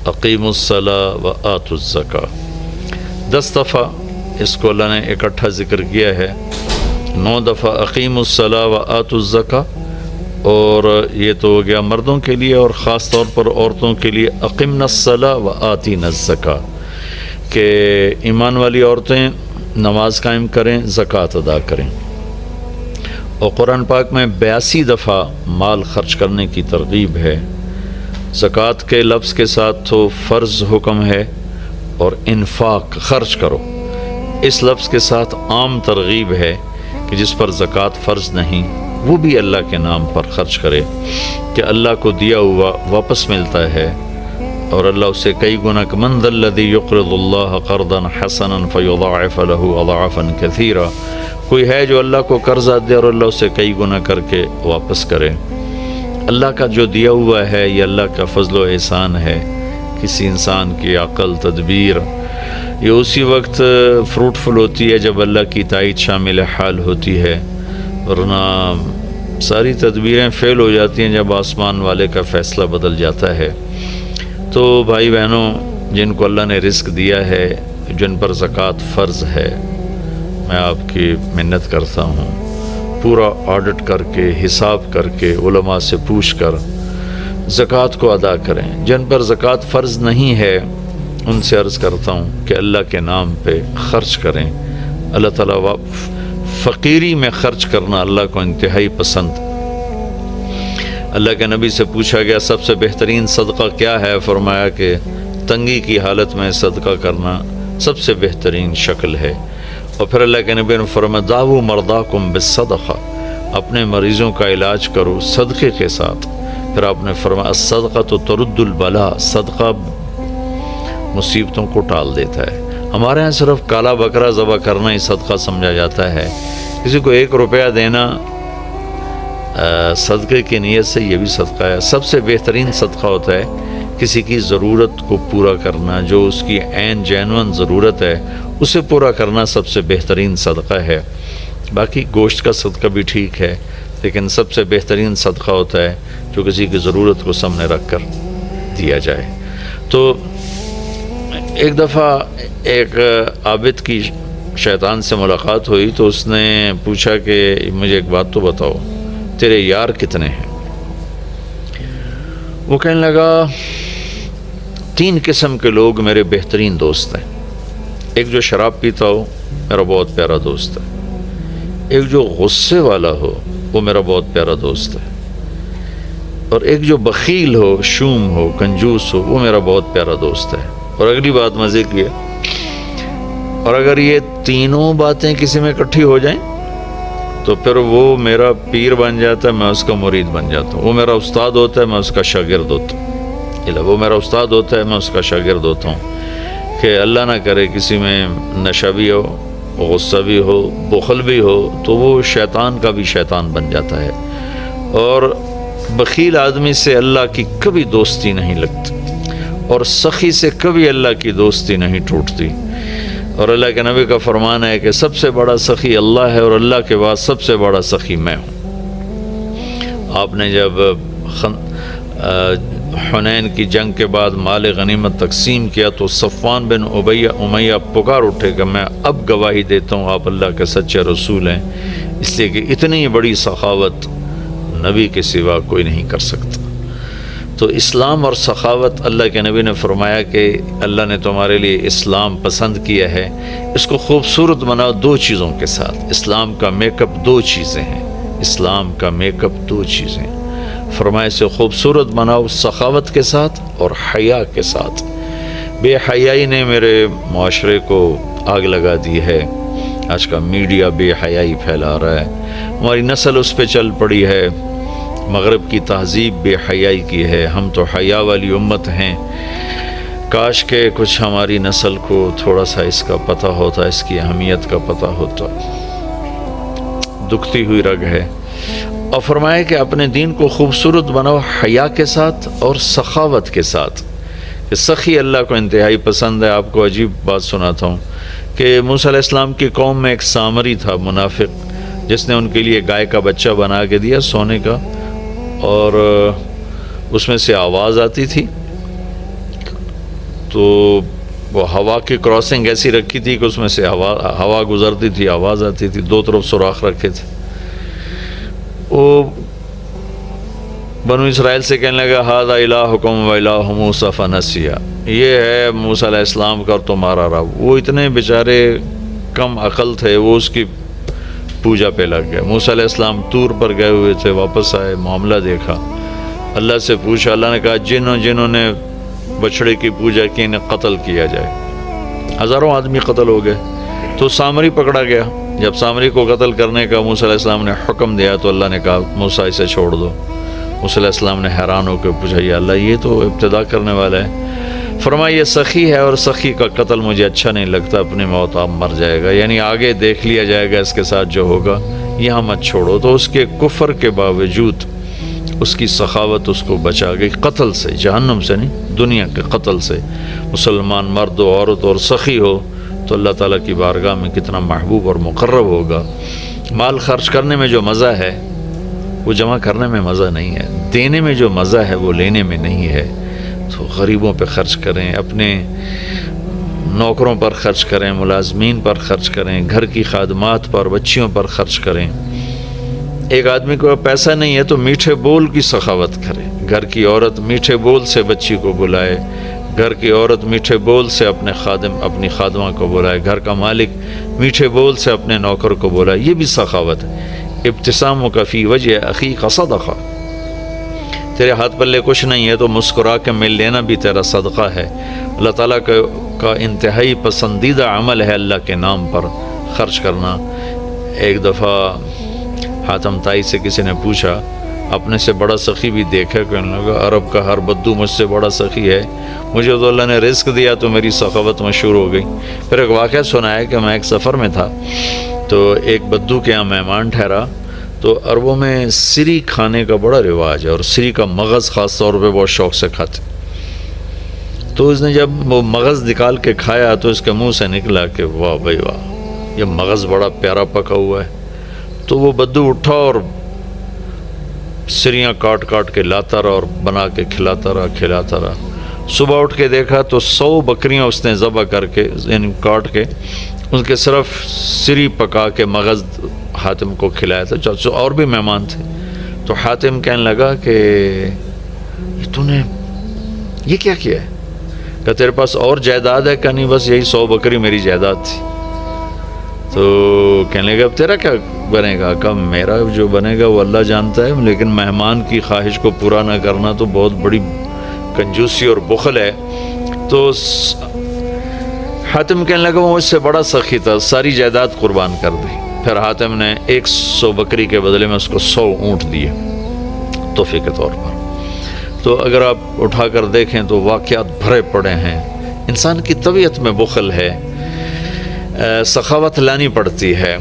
اقیموا الصلاۃ وآتوا الزکاۃ، 10 دفعہ اس کو اللہ نے اکٹھا ذکر کیا ہے، 9 دفعہ اقیموا الصلاۃ وآتوا الزکاۃ، اور یہ تو ہو گیا مردوں کے لیے، اور خاص طور پر عورتوں کے لیے اقمنا الصلاۃ وآتینا الزکاۃ، کہ ایمان والی عورتیں نماز قائم کریں، زکوٰۃ ادا کریں۔ اور قرآن پاک میں 82 دفعہ مال خرچ کرنے کی ترغیب ہے۔ زکوٰۃ کے لفظ کے ساتھ تو فرض حکم ہے، اور انفاق خرچ کرو اس لفظ کے ساتھ عام ترغیب ہے کہ جس پر زکوٰۃ فرض نہیں وہ بھی اللہ کے نام پر خرچ کرے، کہ اللہ کو دیا ہوا واپس ملتا ہے، اور اللہ اسے کئی گنا من ذا الذی یقرض اللہ قرضا حسنا فیضاعف له اضعافا کثیرا، کوئی ہے جو اللہ کو قرضہ دے اور اللہ اسے کئی گنا کر کے واپس کرے۔ اللہ کا جو دیا ہوا ہے یہ اللہ کا فضل و احسان ہے۔ کسی انسان کی عقل تدبیر یہ اسی وقت فروٹفل ہوتی ہے جب اللہ کی تائید شامل حال ہوتی ہے، ورنہ ساری تدبیریں فیل ہو جاتی ہیں جب آسمان والے کا فیصلہ بدل جاتا ہے۔ تو بھائی بہنوں، جن کو اللہ نے رزق دیا ہے، جن پر زکوٰۃ فرض ہے، میں آپ کی منت کرتا ہوں پورا آڈٹ کر کے، حساب کر کے، علماء سے پوچھ کر زکوٰۃ کو ادا کریں۔ جن پر زکوٰۃ فرض نہیں ہے ان سے عرض کرتا ہوں کہ اللہ کے نام پہ خرچ کریں۔ اللہ تعالیٰ فقیری میں خرچ کرنا اللہ کو انتہائی پسند۔ اللہ کے نبی سے پوچھا گیا سب سے بہترین صدقہ کیا ہے؟ فرمایا کہ تنگی کی حالت میں صدقہ کرنا سب سے بہترین شکل ہے۔ اور پھر اللہ کے نبی نے فرمایا دعوا مرضاکم بالصدقہ، اپنے مریضوں کا علاج کرو صدقے کے ساتھ۔ پھر آپ نے فرمایا الصدقۃ ترد البلاء، صدقہ مصیبتوں کو ٹال دیتا ہے۔ ہمارے ہاں صرف کالا بکرا ذبح کرنا ہی صدقہ سمجھا جاتا ہے۔ کسی کو 1 روپیہ دینا صدقے کی نیت سے، یہ بھی صدقہ ہے۔ سب سے بہترین صدقہ ہوتا ہے کسی کی ضرورت کو پورا کرنا، جو اس کی عین جینون ضرورت ہے اسے پورا کرنا سب سے بہترین صدقہ ہے۔ باقی گوشت کا صدقہ بھی ٹھیک ہے، لیکن سب سے بہترین صدقہ ہوتا ہے جو کسی کی ضرورت کو سامنے رکھ کر دیا جائے۔ تو ایک دفعہ ایک عابد کی شیطان سے ملاقات ہوئی تو اس نے پوچھا کہ مجھے ایک بات تو بتاؤ، تیرے یار کتنے ہیں؟ وہ کہنے لگا 3 قسم کے لوگ میرے بہترین دوست ہیں۔ ایک جو شراب پیتا ہو میرا بہت پیارا دوست ہے، ایک جو غصے والا ہو وہ میرا بہت پیارا دوست ہے، اور ایک جو بخیل ہو، شوم ہو، کنجوس ہو، وہ میرا بہت پیارا دوست ہے۔ اور اگلی بات مزے کی ہے، اور اگر یہ تینوں باتیں کسی میں اکٹھی ہو جائیں تو پھر وہ میرا پیر بن جاتا ہے، میں اس کا مرید بن جاتا ہوں۔ وہ میرا استاد ہوتا ہے، میں اس کا شاگرد ہوتا ہوں۔ وہ میرا استاد ہوتا ہے، میں اس کا شاگرد ہوتا ہوں۔ کہ اللہ نہ کرے کسی میں نشہ بھی ہو، غصہ بھی ہو، بخل بھی ہو، تو وہ شیطان کا بھی شیطان بن جاتا ہے۔ اور بخیل آدمی سے اللہ کی کبھی دوستی نہیں لگتی، اور سخی سے کبھی اللہ کی دوستی نہیں ٹوٹتی۔ اور اللہ کے نبی کا فرمان ہے کہ سب سے بڑا سخی اللہ ہے، اور اللہ کے بعد سب سے بڑا سخی میں ہوں۔ آپ نے جب حنین کی جنگ کے بعد مال غنیمت تقسیم کیا تو صفوان بن امیہ پکار اٹھے کہ میں اب گواہی دیتا ہوں آپ اللہ کے سچے رسول ہیں، اس لیے کہ اتنی بڑی سخاوت نبی کے سوا کوئی نہیں کر سکتا۔ تو اسلام اور سخاوت، اللہ کے نبی نے فرمایا کہ اللہ نے تمہارے لیے اسلام پسند کیا ہے، اس کو خوبصورت بناؤ 2 چیزوں کے ساتھ۔ اسلام کا میک اپ 2 چیزیں ہیں، اسلام کا میک اپ 2 چیزیں ہیں۔ فرمائے سے خوبصورت بناؤ سخاوت کے ساتھ اور حیا کے ساتھ۔ بے حیائی نے میرے معاشرے کو آگ لگا دی ہے۔ آج کا میڈیا بے حیائی پھیلا رہا ہے، ہماری نسل اس پہ چل پڑی ہے۔ مغرب کی تہذیب بے حیائی کی ہے، ہم تو حیا والی امت ہیں۔ کاش کہ کچھ ہماری نسل کو تھوڑا سا اس کا پتہ ہوتا، اس کی اہمیت کا پتہ ہوتا۔ دکھتی ہوئی رگ ہے۔ اور فرمایا کہ اپنے دین کو خوبصورت بناؤ حیا کے ساتھ اور سخاوت کے ساتھ۔ کہ سخی اللہ کو انتہائی پسند ہے۔ آپ کو عجیب بات سناتا ہوں کہ موسیٰ علیہ السلام کی قوم میں ایک سامری تھا، منافق، جس نے ان کے لیے گائے کا بچہ بنا کے دیا سونے کا، اور اس میں سے آواز آتی تھی تو وہ ہوا کی کراسنگ ایسی رکھی تھی کہ اس میں سے ہوا گزرتی تھی، آواز آتی تھی، دو طرف سوراخ رکھے تھے۔ وہ بنو اسرائیل سے کہنے لگا ھذا الہکم و الہ موسیٰ فنسیٰ، یہ ہے موسیٰ علیہ السلام کا اور تمہارا رب۔ وہ اتنے بیچارے کم عقل تھے، وہ اس کی پوجا پہ لگ گئے۔ موسیٰ علیہ السلام طور پر گئے ہوئے تھے، واپس آئے، معاملہ دیکھا، اللہ سے پوچھا۔ اللہ نے کہا جنہوں نے بچڑے کی پوجا کی انہیں قتل کیا جائے۔ ہزاروں آدمی قتل ہو گئے۔ تو سامری پکڑا گیا۔ جب سامری کو قتل کرنے کا موسیٰ علیہ السلام نے حکم دیا تو اللہ نے کہا موسیٰ اسے چھوڑ دو۔ موسیٰ علیہ السلام نے حیران ہو کے پوچھا یا اللہ یہ تو ابتدا کرنے والا ہے۔ فرمایا یہ سخی ہے اور سخی کا قتل مجھے اچھا نہیں لگتا، اپنی موت آپ مر جائے گا، یعنی آگے دیکھ لیا جائے گا اس کے ساتھ جو ہوگا، یہاں مت چھوڑو۔ تو اس کے کفر کے باوجود اس کی سخاوت اس کو بچا گئی قتل سے، جہنم سے نہیں، دنیا کے قتل سے۔ مسلمان مرد و عورت اور سخی ہو تو اللہ تعالیٰ کی بارگاہ میں کتنا محبوب اور مقرب ہوگا۔ مال خرچ کرنے میں جو مزہ ہے وہ جمع کرنے میں مزہ نہیں ہے، دینے میں جو مزہ ہے وہ لینے میں نہیں ہے۔ تو غریبوں پہ خرچ کریں، اپنے نوکروں پر خرچ کریں، ملازمین پر خرچ کریں، گھر کی خادمات پر، بچیوں پر خرچ کریں۔ ایک آدمی کو پیسہ نہیں ہے تو میٹھے بول کی سخاوت کرے۔ گھر کی عورت میٹھے بول سے بچی کو بلائے، گھر کی عورت میٹھے بول سے اپنی خادمہ کو بلائے، گھر کا مالک میٹھے بول سے اپنے نوکر کو بلائے، یہ بھی سخاوت ہے۔ ابتساموں کا فی وجہ اخی کا صدقہ، تیرے ہاتھ پلے کچھ نہیں ہے تو مسکرا کے مل لینا بھی تیرا صدقہ ہے۔ اللہ تعالیٰ کا انتہائی پسندیدہ عمل ہے اللہ کے نام پر خرچ کرنا۔ ایک دفعہ حاتم طائی سے کسی نے پوچھا اپنے سے بڑا سخی بھی دیکھا؟ کہنے لگا عرب کا ہر بدو مجھ سے بڑا سخی ہے، مجھے تو اللہ نے رزق دیا تو میری سخاوت مشہور ہو گئی۔ پھر ایک واقعہ سنایا کہ میں ایک سفر میں تھا تو ایک بدو کے یہاں مہمان ٹھہرا، تو عربوں میں سری کھانے کا بڑا رواج ہے اور سری کا مغز خاص طور پہ بہت شوق سے کھاتے۔ تو اس نے جب وہ مغز نکال کے کھایا تو اس کے منہ سے نکلا کہ واہ بھائی واہ، یہ مغز بڑا پیارا پکا ہوا ہے۔ تو وہ بدو اٹھا اور سریاں کاٹ کاٹ کے لاتا رہا اور بنا کے کھلاتا رہا۔ صبح اٹھ کے دیکھا تو 100 بکریاں اس نے ذبح کر کے یعنی کاٹ کے ان کے صرف سری پکا کے مغز حاتم کو کھلایا تھا۔ اور بھی مہمان تھے تو حاتم کہنے لگا کہ تو نے یہ کیا کیا ہے؟ کہ تیرے پاس اور جائیداد ہے؟ کہ نہیں بس یہی 100 بکری میری جائیداد تھی۔ تو کہنے لگا اب تیرا کیا بنے گا؟ کہ میرا جو بنے گا وہ اللہ جانتا ہے، لیکن مہمان کی خواہش کو پورا نہ کرنا تو بہت بڑی کنجوسی اور بخل ہے۔ تو حاتم کہنے لگا وہ مجھ سے بڑا سخی تھا، ساری جائیداد قربان کر دی۔ پھر حاتم نے 100 بکری کے بدلے میں اس کو 100 اونٹ دیے تحفے کے طور پر۔ تو اگر آپ اٹھا کر دیکھیں تو واقعات بھرے پڑے ہیں۔ انسان کی طبیعت میں بخل ہے، سخاوت لانی پڑتی ہے۔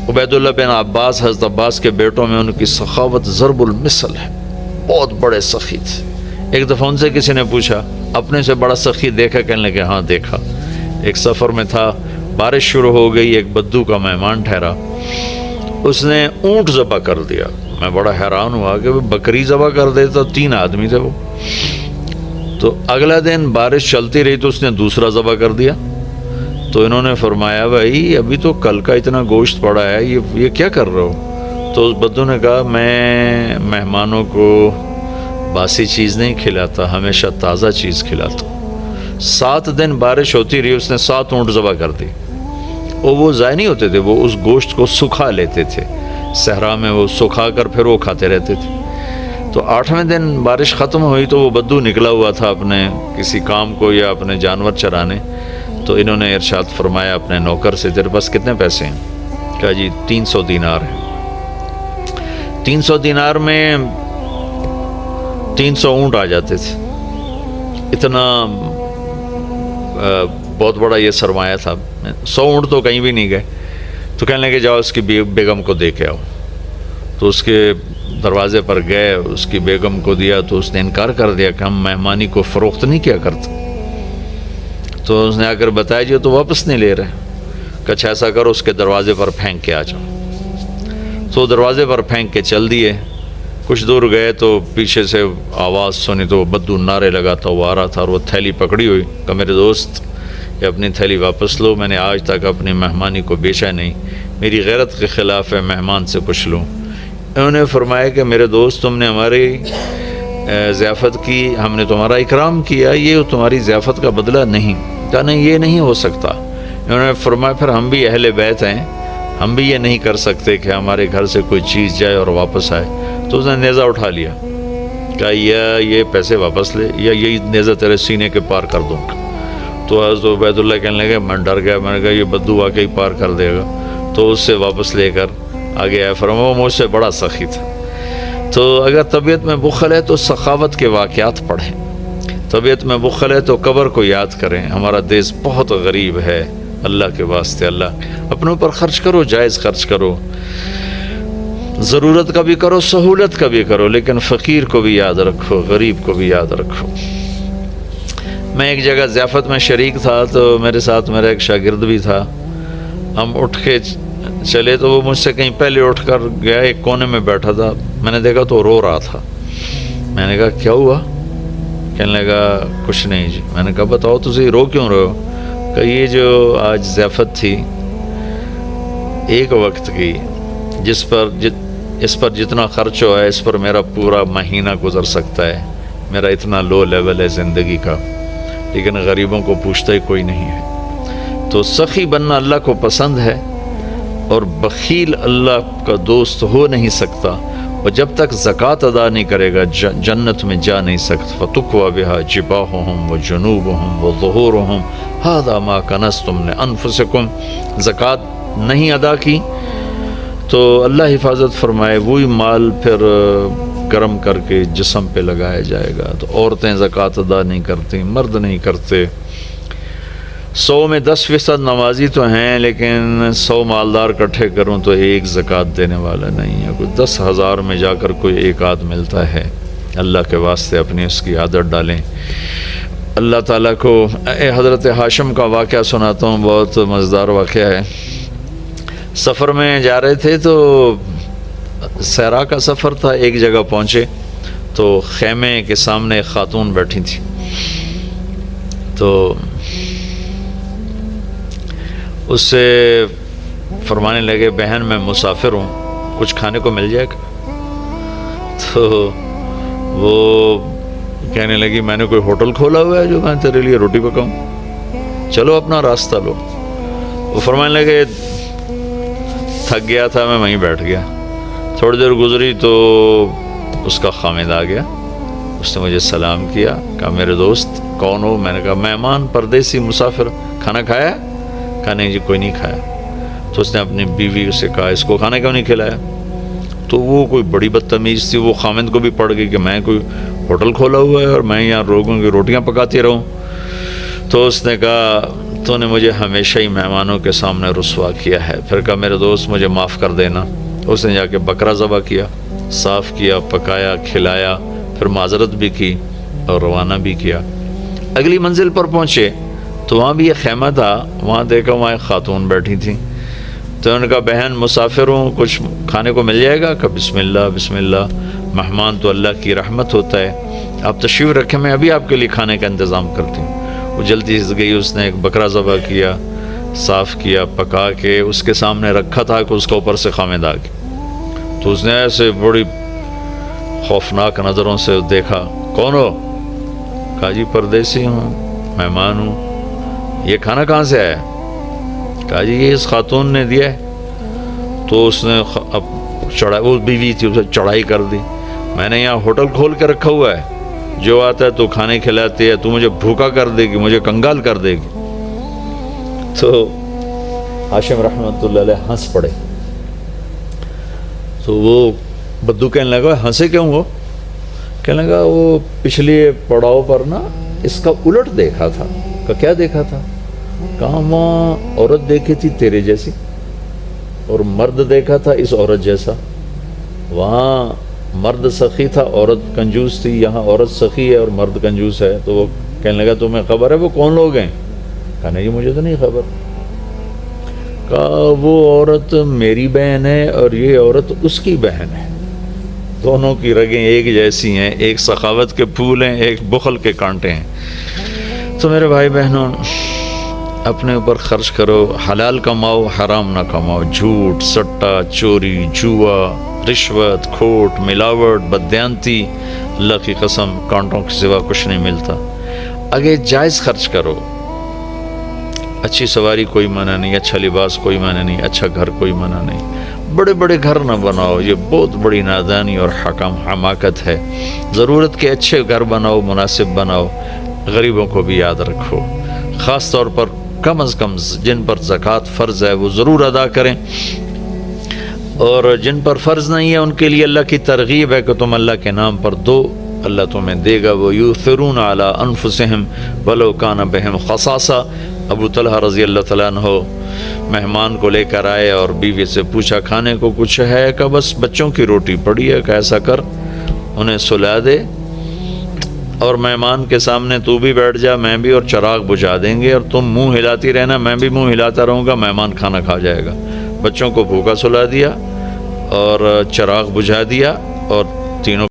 عبید اللہ بن عباس، حضرت عباس کے بیٹوں میں ان کی سخاوت ضرب المثل ہے، بہت بڑے سخی تھے۔ ایک دفعہ ان سے کسی نے پوچھا اپنے سے بڑا سخی دیکھا؟ کہنے لگے ہاں دیکھا۔ ایک سفر میں تھا، بارش شروع ہو گئی، ایک بدو کا مہمان ٹھہرا، اس نے اونٹ ذبح کر دیا۔ میں بڑا حیران ہوا کہ بکری ذبح کر دیتا، 3 آدمی تھے وہ۔ تو اگلا دن بارش چلتی رہی تو اس نے دوسرا ذبح کر دیا۔ تو انہوں نے فرمایا بھائی ابھی تو کل کا اتنا گوشت پڑا ہے، یہ کیا کر رہے ہو؟ تو اس بدو نے کہا میں مہمانوں کو باسی چیز نہیں کھلاتا، ہمیشہ تازہ چیز کھلاتا ہوں۔ 7 دن بارش ہوتی رہی، اس نے 7 اونٹ ذبح کر دی، اور وہ ضائع نہیں ہوتے تھے، وہ اس گوشت کو سکھا لیتے تھے صحرا میں، وہ سکھا کر پھر وہ کھاتے رہتے تھے۔ تو 8ویں دن بارش ختم ہوئی تو وہ بدو نکلا ہوا تھا اپنے کسی کام کو یا اپنے جانور چرانے۔ تو انہوں نے ارشاد فرمایا اپنے نوکر سے تیرے پاس کتنے پیسے ہیں؟ کہا جی 300 دینار ہیں۔ 300 دینار میں 300 اونٹ آ جاتے تھے، اتنا بہت بڑا یہ سرمایہ تھا۔ 100 اونٹ تو کہیں بھی نہیں گئے۔ تو کہنے لگے جاؤ اس کی بیگم کو دے کے آؤ۔ تو اس کے دروازے پر گئے، اس کی بیگم کو دیا تو اس نے انکار کر دیا کہ ہم مہمانی کو فروخت نہیں کیا کرتے۔ تو اس نے آ کر بتایا جی تو واپس نہیں لے رہے۔ کہ اچھا ایسا کرو اس کے دروازے پر پھینک کے آ جاؤ۔ تو دروازے پر پھینک کے چل دیے۔ کچھ دور گئے تو پیچھے سے آواز سنی تو بدو نعرے لگاتا ہوا آ رہا تھا، اور وہ تھیلی پکڑی ہوئی کہ میرے دوست یہ اپنی تھیلی واپس لو، میں نے آج تک اپنی مہمانی کو بیچا نہیں، میری غیرت کے خلاف ہے، مہمان سے کچھ لوں۔ انہوں نے فرمایا کہ میرے دوست تم نے ہماری ضیافت کی، ہم نے تمہارا اکرام کیا، یہ تمہاری ضیافت کا بدلہ نہیں۔ کہا نہیں یہ نہیں ہو سکتا۔ انہوں نے فرمایا پھر ہم بھی اہل بیت ہیں، ہم بھی یہ نہیں کر سکتے کہ ہمارے گھر سے کوئی چیز جائے اور واپس آئے۔ تو اس نے نیزہ اٹھا لیا، کہا یا یہ پیسے واپس لے یا یہی نیزہ تیرے سینے کے پار کر دوں گا۔ تو حضرت عبید اللہ کہنے لگے میں ڈر گیا، میں نے کہا یہ بدو واقعی پار کر دے گا، تو اس سے واپس لے کر آگے آیا۔ فرمایا وہ مجھ سے بڑا سخی تھا۔ تو اگر طبیعت میں بخل ہے تو سخاوت کے واقعات پڑھیں، طبیعت میں بخل ہے تو قبر کو یاد کریں۔ ہمارا دیس بہت غریب ہے، اللہ کے واسطے اللہ اپنے اوپر خرچ کرو، جائز خرچ کرو، ضرورت کا بھی کرو، سہولت کا بھی کرو، لیکن فقیر کو بھی یاد رکھو، غریب کو بھی یاد رکھو۔ میں ایک جگہ ضیافت میں شریک تھا تو میرے ساتھ میرا ایک شاگرد بھی تھا، ہم اٹھ کے چلے تو وہ مجھ سے کہیں پہلے اٹھ کر گیا، ایک کونے میں بیٹھا تھا، میں نے دیکھا تو رو رہا تھا۔ میں نے کہا کیا ہوا؟ کہنے لگا کچھ نہیں جی۔ میں نے کہا بتاؤ تجھے رو کیوں رہے ہو؟ کہ یہ جو آج ضیافت تھی ایک وقت کی، اس پر جتنا خرچ ہوا ہے اس پر میرا پورا مہینہ گزر سکتا ہے، میرا اتنا لو لیول ہے زندگی کا، لیکن غریبوں کو پوچھتا ہی کوئی نہیں ہے۔ تو سخی بننا اللہ کو پسند ہے، اور بخیل اللہ کا دوست ہو نہیں سکتا، اور جب تک زکوٰۃ ادا نہیں کرے گا جنت میں جا نہیں سکتا۔ فَتُقْوَى بِهَا جِبَاهُهُمْ وَجُنُوبُهُمْ وَظُهُورُهُمْ هَذَا مَا كَنَزْتُمْ لِأَنفُسِكُمْ۔ زکوٰۃ نہیں ادا کی تو اللہ حفاظت فرمائے وہی مال پھر گرم کر کے جسم پہ لگایا جائے گا۔ تو عورتیں زکوٰۃ ادا نہیں کرتی، مرد نہیں کرتے۔ 100 میں 10% نمازی تو ہیں، لیکن 100 مالدار اکٹھے کروں تو ایک زکوٰۃ دینے والا نہیں ہے، کوئی 10,000 میں جا کر کوئی ایک آدھ ملتا ہے۔ اللہ کے واسطے اپنی اس کی عادت ڈالیں۔ اللہ تعالیٰ کو حضرت ہاشم کا واقعہ سناتا ہوں، بہت مزیدار واقعہ ہے۔ سفر میں جا رہے تھے تو صحرا کا سفر تھا، ایک جگہ پہنچے تو خیمے کے سامنے ایک خاتون بیٹھی تھی، تو اس سے فرمانے لگے بہن میں مسافر ہوں، کچھ کھانے کو مل جائے گا؟ تو وہ کہنے لگی میں نے کوئی ہوٹل کھولا ہوا ہے جو میں تیرے لیے روٹی پکاؤں، چلو اپنا راستہ لو۔ وہ فرمانے لگے تھک گیا تھا میں وہیں بیٹھ گیا۔ تھوڑی دیر گزری تو اس کا خامد آ گیا، اس نے مجھے سلام کیا، کہا میرے دوست کون ہو؟ میں نے کہا مہمان، پردیسی، مسافر، کھانا کھایا؟ کہا نہیں جی کوئی نہیں کھایا۔ تو اس نے اپنی بیوی سے کہا اس کو کھانا کیوں نہیں کھلایا؟ تو وہ کوئی بڑی بدتمیز تھی، وہ خامد کو بھی پڑ گئی کہ میں کوئی ہوٹل کھولا ہوا ہے اور میں یہاں لوگوں کی روٹیاں پکاتی رہوں۔ تو اس نے کہا تو نے مجھے ہمیشہ ہی مہمانوں کے سامنے رسوا کیا ہے۔ پھر کہا میرے دوست مجھے معاف کر دینا۔ اس نے جا کے بکرا ذبح کیا، صاف کیا، پکایا، کھلایا، پھر معذرت بھی کی اور روانہ بھی کیا۔ اگلی منزل پر پہنچے تو وہاں بھی ایک خیمہ تھا، وہاں دیکھا وہاں ایک خاتون بیٹھی تھی۔ تو انہوں نے کہا بہن مسافر ہوں، کچھ کھانے کو مل جائے گا؟ کہ بسم اللہ بسم اللہ، مہمان تو اللہ کی رحمت ہوتا ہے، آپ تشریف رکھیں، میں ابھی آپ کے لیے کھانے کا انتظام کرتی ہوں۔ وہ جلدی سے گئی، اس نے ایک بکرا ذبح کیا، صاف کیا، پکا کے اس کے سامنے رکھا تھا کہ اس کا اوپر سے خامد آ گیا۔ تو اس نے ایسے بڑی خوفناک نظروں سے دیکھا، کون ہو؟ کہا جی پردیسی ہوں، مہمان ہوں۔ یہ کھانا کہاں سے آیا؟ کہا جی یہ اس خاتون نے دیا ہے۔ تو اس نے اب چڑھائی، وہ بیوی تھی، اسے چڑھائی کر دی، میں نے یہاں ہوٹل کھول کے رکھا ہوا ہے، جو آتا ہے تو کھانے کھلاتی ہے، تو مجھے بھوکا کر دے گی، مجھے کنگال کر دے گی۔ تو ہاشم رحمۃ اللہ علیہ ہنس پڑے۔ تو وہ بدو کہنے لگا ہنسے کیوں ہو؟ کہنے لگا وہ پچھلی پڑاؤ پر نا اس کا الٹ دیکھا تھا۔ کہ کیا دیکھا تھا؟ کہاں وہاں عورت دیکھی تھی تیرے جیسی، اور مرد دیکھا تھا اس عورت جیسا۔ وہاں مرد سخی تھا، عورت کنجوس تھی، یہاں عورت سخی ہے اور مرد کنجوس ہے۔ تو وہ کہنے لگا تمہیں خبر ہے وہ کون لوگ ہیں؟ کہا نہیں مجھے تو نہیں خبر۔ کہا وہ عورت میری بہن ہے اور یہ عورت اس کی بہن ہے۔ دونوں کی رگیں ایک جیسی ہیں، ایک سخاوت کے پھول ہیں، ایک بخل کے کانٹے ہیں۔ تو میرے بھائی بہنوں، اپنے اوپر خرچ کرو، حلال کماؤ، حرام نہ کماؤ۔ جھوٹ، سٹا، چوری، جوا، رشوت، کھوٹ، ملاوٹ، بددیانتی، اللہ کی قسم کانٹوں کے سوا کچھ نہیں ملتا۔ آگے جائز خرچ کرو، اچھی سواری کوئی منع نہیں، اچھا لباس کوئی منع نہیں، اچھا گھر کوئی منع نہیں۔ بڑے بڑے گھر نہ بناؤ، یہ بہت بڑی نادانی اور حماقت ہے۔ ضرورت کے اچھے گھر بناؤ، مناسب بناؤ۔ غریبوں کو بھی یاد رکھو، خاص طور پر کم از کم جن پر زکوٰۃ فرض ہے وہ ضرور ادا کریں، اور جن پر فرض نہیں ہے ان کے لیے اللہ کی ترغیب ہے کہ تم اللہ کے نام پر دو، اللہ تمہیں دے گا۔ وَيُؤْثِرُونَ عَلَىٰ أَنفُسِهِمْ وَلَوْ كَانَ بِهِمْ خَصَاصَةٌ۔ ابو طلحہ رضی اللہ تعالیٰ عنہ مہمان کو لے کر آئے اور بیوی سے پوچھا کھانے کو کچھ ہے؟ کہ بس بچوں کی روٹی پڑی ہے۔ کہ ایسا کر انہیں سلا دے اور مہمان کے سامنے تو بھی بیٹھ جا، میں بھی، اور چراغ بجھا دیں گے، اور تم منہ ہلاتی رہنا، میں بھی منہ ہلاتا رہوں گا، مہمان کھانا کھا جائے گا۔ بچوں کو بھوکا سلا دیا اور چراغ بجھا دیا، اور تینوں